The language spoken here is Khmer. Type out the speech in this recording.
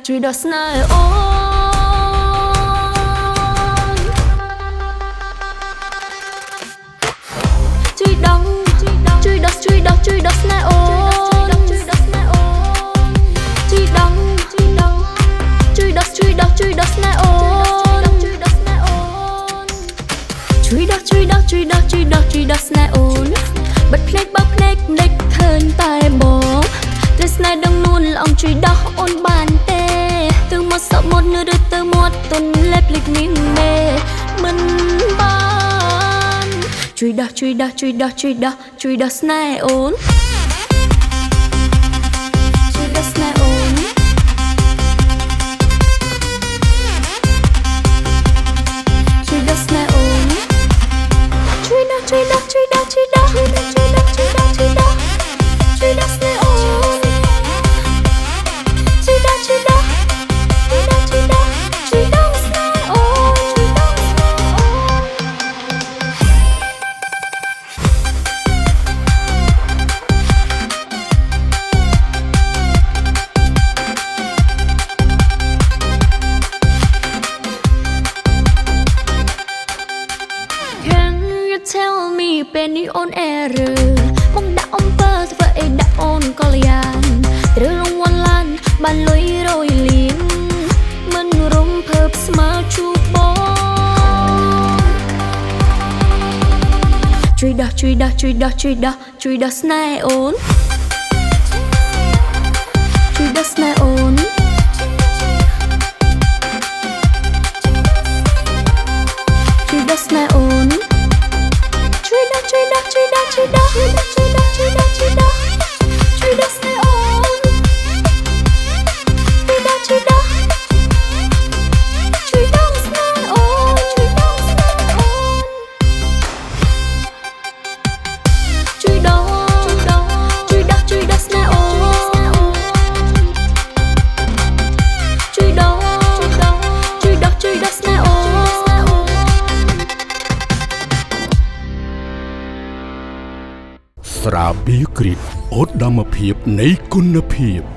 ជួយដោះស្នេហ៍អូនជួយដោះជួយដោះស្នេហ៍អូនជួយដោះជួយដោះស្នេហ៍អូនជួយដោះជួយដោះស្នេហ៍អូនជួយដោះជួយដោះស្នេហ៍អូនជួយដោះស្នេហ៍អូនបិទភ្នែកបើភ្នែកភ្នែកឃើញតែបងតែស្នេហ៍ដឹងនួនល្អងជួយដោះអូនបានទេទៅមកសក់មុនឬទៅមាត់ទុនលេបលិចនេះមេមិនបានជួយដោះជួយដោះជួយដោះជួយដោះជួយដោះស្នេហ៍អូនជួយដោះស្នេហ៍អូនជួយដោះស្នេហ៍អូនជួយដោះជួយដោះជួយដោះជួយដោះជួយដោះជួយដោះជួយដោះជួយដោះជួយដោះស្នេហ៍អូនជួយដោះជួយដោះជួយដោះជួយដោះជួយដោះស្នេហ៍អូនជួយដោះស្នេហ៍អូនTell me ពេលនេះអូនអែរើមកដាក់អំពើធ្វើអីដាក់អូនក៏លយ៉ាងត្រូវរង្វាន់ឡានបានលុយរយលានមិនរំភើបស្មើជួបបងជួយដោះជួយដោះជួយដោះជួយដោះជួយដោះស្នេហ៍អូនជួយដោះស្នេហ៍អូនជួយដោះស្នេហ៍អូនជួយដោះជួយដោះជួយដោះជួយដោះជួយដោះជួយដោះជួយដោះជួយដោះជួយដោះស្នេហ៍អូនជួយដោះជួយដោះជួយដោះស្នេហ៍អូនជួយដោះស្នេហ៍អូនជួយដោះជួយដោះជួយដោះស្នេហ៍អូនជួយដោះជួយដោះជួយដោះស្នេហ៍អូនស្រាបៀរគ្រីតអូតដំភាពនៃគុណភាព